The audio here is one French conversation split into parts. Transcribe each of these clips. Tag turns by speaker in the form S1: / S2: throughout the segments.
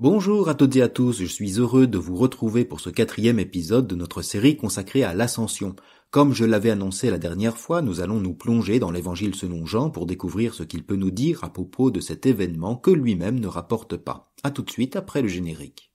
S1: Bonjour à toutes et à tous, je suis heureux de vous retrouver pour ce 4e épisode de notre série consacrée à l'Ascension. Comme je l'avais annoncé la dernière fois, nous allons nous plonger dans l'Évangile selon Jean pour découvrir ce qu'il peut nous dire à propos de cet événement que lui-même ne rapporte pas. À tout de suite après le générique.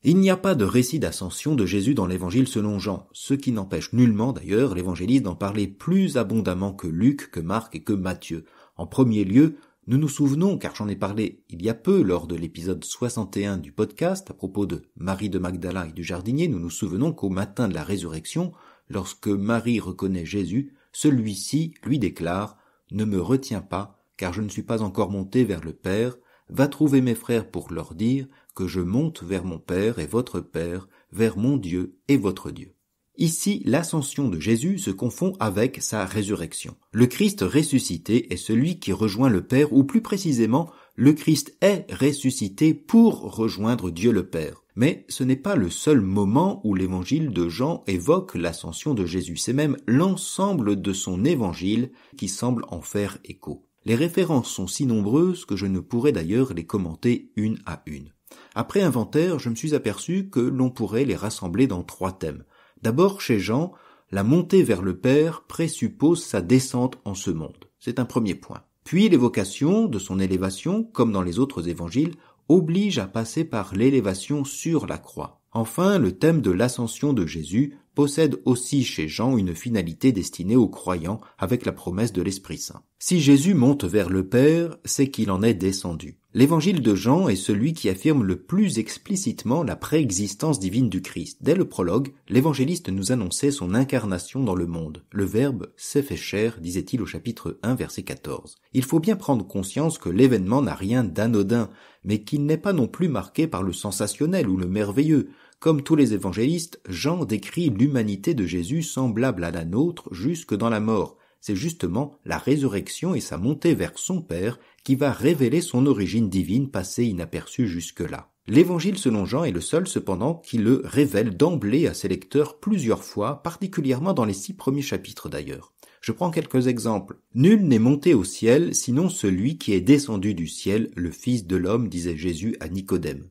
S1: Il n'y a pas de récit d'ascension de Jésus dans l'Évangile selon Jean, ce qui n'empêche nullement d'ailleurs l'évangéliste d'en parler plus abondamment que Luc, que Marc et que Matthieu. En premier lieu, nous nous souvenons, car j'en ai parlé il y a peu lors de l'épisode 61 du podcast à propos de Marie de Magdala et du jardinier, nous nous souvenons qu'au matin de la résurrection, lorsque Marie reconnaît Jésus, celui-ci lui déclare « Ne me retiens pas, car je ne suis pas encore monté vers le Père, va trouver mes frères pour leur dire que je monte vers mon Père et votre Père, vers mon Dieu et votre Dieu. » Ici, l'ascension de Jésus se confond avec sa résurrection. Le Christ ressuscité est celui qui rejoint le Père, ou plus précisément, le Christ est ressuscité pour rejoindre Dieu le Père. Mais ce n'est pas le seul moment où l'évangile de Jean évoque l'ascension de Jésus, c'est même l'ensemble de son évangile qui semble en faire écho. Les références sont si nombreuses que je ne pourrais d'ailleurs les commenter une à une. Après inventaire, je me suis aperçu que l'on pourrait les rassembler dans 3 thèmes. D'abord, chez Jean, la montée vers le Père présuppose sa descente en ce monde. C'est un premier point. Puis l'évocation de son élévation, comme dans les autres évangiles, oblige à passer par l'élévation sur la croix. Enfin, le thème de l'ascension de Jésus possède aussi chez Jean une finalité destinée aux croyants avec la promesse de l'Esprit Saint. Si Jésus monte vers le Père, c'est qu'il en est descendu. L'évangile de Jean est celui qui affirme le plus explicitement la préexistence divine du Christ. Dès le prologue, l'évangéliste nous annonçait son incarnation dans le monde. Le Verbe s'est fait chair, disait-il au chapitre 1, verset 14. Il faut bien prendre conscience que l'événement n'a rien d'anodin, mais qu'il n'est pas non plus marqué par le sensationnel ou le merveilleux. Comme tous les évangélistes, Jean décrit l'humanité de Jésus semblable à la nôtre jusque dans la mort. C'est justement la résurrection et sa montée vers son Père qui va révéler son origine divine passée inaperçue jusque-là. L'évangile selon Jean est le seul cependant qui le révèle d'emblée à ses lecteurs plusieurs fois, particulièrement dans les 6 premiers chapitres d'ailleurs. Je prends quelques exemples. « Nul n'est monté au ciel, sinon celui qui est descendu du ciel, le Fils de l'homme, disait Jésus à Nicodème. »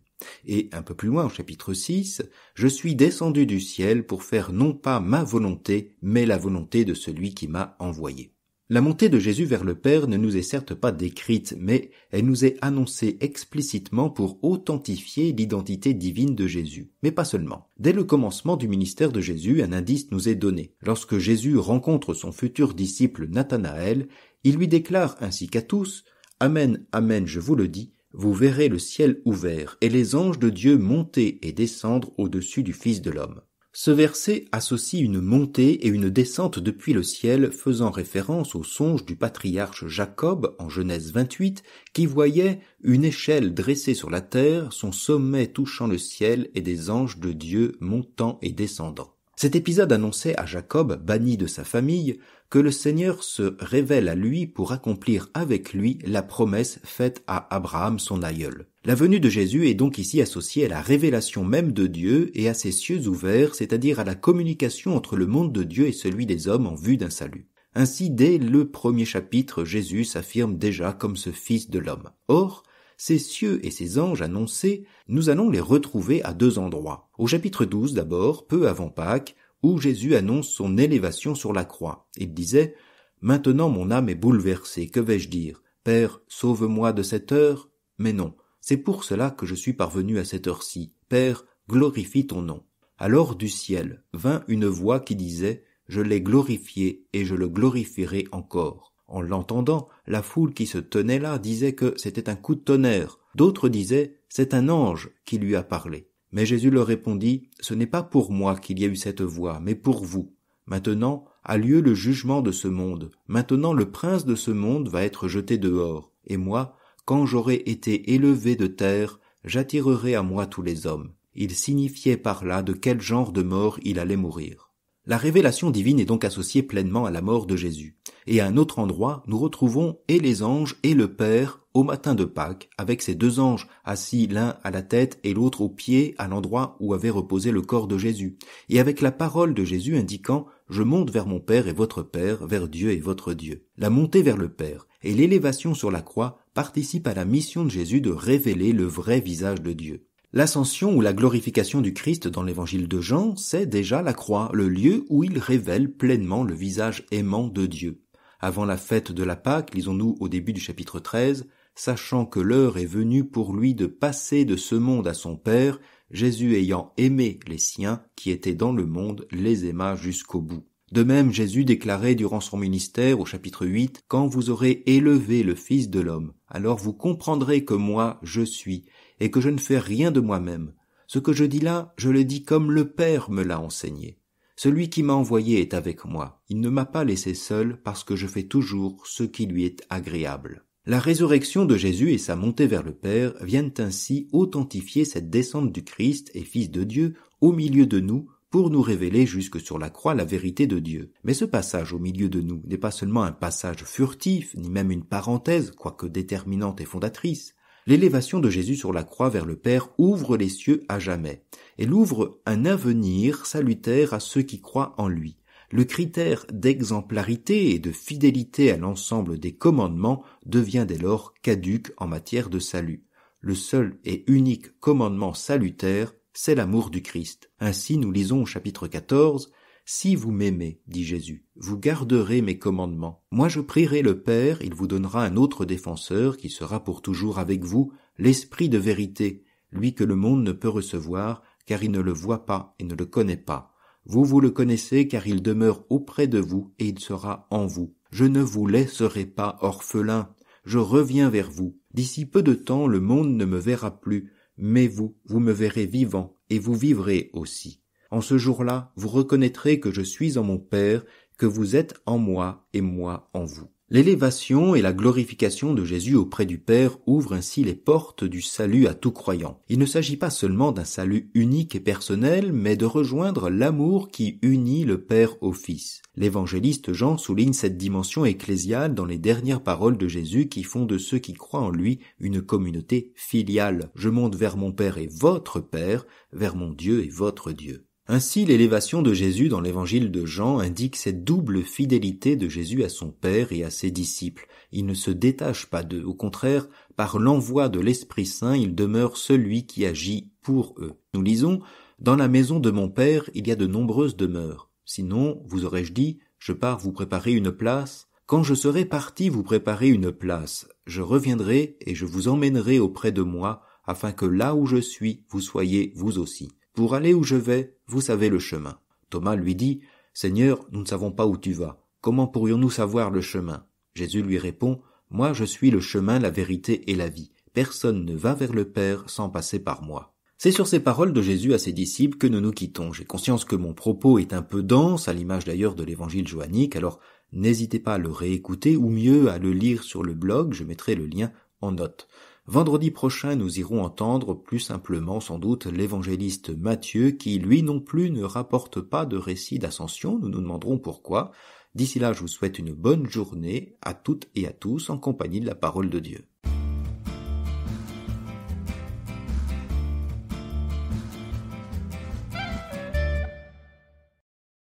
S1: Et un peu plus loin au chapitre 6, « Je suis descendu du ciel pour faire non pas ma volonté, mais la volonté de celui qui m'a envoyé. » La montée de Jésus vers le Père ne nous est certes pas décrite, mais elle nous est annoncée explicitement pour authentifier l'identité divine de Jésus. Mais pas seulement. Dès le commencement du ministère de Jésus, un indice nous est donné. Lorsque Jésus rencontre son futur disciple Nathanaël, il lui déclare ainsi qu'à tous « Amen, amen, je vous le dis, vous verrez le ciel ouvert et les anges de Dieu monter et descendre au-dessus du Fils de l'homme. » Ce verset associe une montée et une descente depuis le ciel, faisant référence au songe du patriarche Jacob en Genèse 28, qui voyait une échelle dressée sur la terre, son sommet touchant le ciel et des anges de Dieu montant et descendant. Cet épisode annonçait à Jacob, banni de sa famille, que le Seigneur se révèle à lui pour accomplir avec lui la promesse faite à Abraham son aïeul. La venue de Jésus est donc ici associée à la révélation même de Dieu et à ses cieux ouverts, c'est-à-dire à la communication entre le monde de Dieu et celui des hommes en vue d'un salut. Ainsi, dès le premier chapitre, Jésus s'affirme déjà comme ce Fils de l'homme. Or, ces cieux et ces anges annoncés, nous allons les retrouver à 2 endroits. Au chapitre 12 d'abord, peu avant Pâques, où Jésus annonce son élévation sur la croix. Il disait « Maintenant mon âme est bouleversée, que vais-je dire ? Père, sauve-moi de cette heure ?» Mais non, c'est pour cela que je suis parvenu à cette heure-ci. Père, glorifie ton nom. Alors du ciel vint une voix qui disait « Je l'ai glorifié et je le glorifierai encore. » En l'entendant, la foule qui se tenait là disait que c'était un coup de tonnerre. D'autres disaient « C'est un ange qui lui a parlé. » Mais Jésus leur répondit « Ce n'est pas pour moi qu'il y a eu cette voix, mais pour vous. Maintenant a lieu le jugement de ce monde. Maintenant le prince de ce monde va être jeté dehors. Et moi, quand j'aurai été élevé de terre, j'attirerai à moi tous les hommes. » Il signifiait par là de quel genre de mort il allait mourir. La révélation divine est donc associée pleinement à la mort de Jésus. Et à un autre endroit, nous retrouvons et les anges et le Père au matin de Pâques, avec ces 2 anges assis l'un à la tête et l'autre aux pieds à l'endroit où avait reposé le corps de Jésus, et avec la parole de Jésus indiquant je monte vers mon Père et votre Père, vers Dieu et votre Dieu. La montée vers le Père et l'élévation sur la croix participent à la mission de Jésus de révéler le vrai visage de Dieu. L'ascension ou la glorification du Christ dans l'évangile de Jean, c'est déjà la croix, le lieu où il révèle pleinement le visage aimant de Dieu. Avant la fête de la Pâque, lisons-nous au début du chapitre 13, sachant que l'heure est venue pour lui de passer de ce monde à son Père, Jésus ayant aimé les siens qui étaient dans le monde, les aima jusqu'au bout. De même, Jésus déclarait durant son ministère au chapitre 8, « Quand vous aurez élevé le Fils de l'homme, alors vous comprendrez que moi, je suis, et que je ne fais rien de moi-même. Ce que je dis là, je le dis comme le Père me l'a enseigné. Celui qui m'a envoyé est avec moi. Il ne m'a pas laissé seul parce que je fais toujours ce qui lui est agréable. » La résurrection de Jésus et sa montée vers le Père viennent ainsi authentifier cette descente du Christ et Fils de Dieu au milieu de nous pour nous révéler jusque sur la croix la vérité de Dieu. Mais ce passage au milieu de nous n'est pas seulement un passage furtif, ni même une parenthèse, quoique déterminante et fondatrice. L'élévation de Jésus sur la croix vers le Père ouvre les cieux à jamais. Elle ouvre un avenir salutaire à ceux qui croient en lui. Le critère d'exemplarité et de fidélité à l'ensemble des commandements devient dès lors caduc en matière de salut. Le seul et unique commandement salutaire, c'est l'amour du Christ. Ainsi, nous lisons au chapitre 14, « Si vous m'aimez, dit Jésus, vous garderez mes commandements. Moi je prierai le Père, il vous donnera un autre défenseur qui sera pour toujours avec vous, l'Esprit de vérité, lui que le monde ne peut recevoir, car il ne le voit pas et ne le connaît pas. Vous le connaissez car il demeure auprès de vous et il sera en vous. Je ne vous laisserai pas orphelin, je reviens vers vous. D'ici peu de temps le monde ne me verra plus, mais vous me verrez vivant et vous vivrez aussi. En ce jour-là, vous reconnaîtrez que je suis en mon Père, que vous êtes en moi et moi en vous. » L'élévation et la glorification de Jésus auprès du Père ouvrent ainsi les portes du salut à tout croyant. Il ne s'agit pas seulement d'un salut unique et personnel, mais de rejoindre l'amour qui unit le Père au Fils. L'évangéliste Jean souligne cette dimension ecclésiale dans les dernières paroles de Jésus qui font de ceux qui croient en lui une communauté filiale. « Je monte vers mon Père et votre Père, vers mon Dieu et votre Dieu. » Ainsi, l'élévation de Jésus dans l'évangile de Jean indique cette double fidélité de Jésus à son Père et à ses disciples. Il ne se détache pas d'eux. Au contraire, par l'envoi de l'Esprit Saint, il demeure celui qui agit pour eux. Nous lisons « Dans la maison de mon Père, il y a de nombreuses demeures. Sinon, vous aurais-je dit, je pars vous préparer une place. Quand je serai parti vous préparer une place, je reviendrai et je vous emmènerai auprès de moi, afin que là où je suis, vous soyez vous aussi. Pour aller où je vais, vous savez le chemin. » Thomas lui dit, « Seigneur, nous ne savons pas où tu vas. Comment pourrions-nous savoir le chemin ?» Jésus lui répond, « Moi je suis le chemin, la vérité et la vie. Personne ne va vers le Père sans passer par moi. » C'est sur ces paroles de Jésus à ses disciples que nous nous quittons. J'ai conscience que mon propos est un peu dense, à l'image d'ailleurs de l'évangile johannique, alors n'hésitez pas à le réécouter ou mieux à le lire sur le blog, je mettrai le lien en note. Vendredi prochain, nous irons entendre plus simplement sans doute l'évangéliste Matthieu qui, lui non plus, ne rapporte pas de récit d'ascension. Nous nous demanderons pourquoi. D'ici là, je vous souhaite une bonne journée à toutes et à tous en compagnie de la parole de Dieu.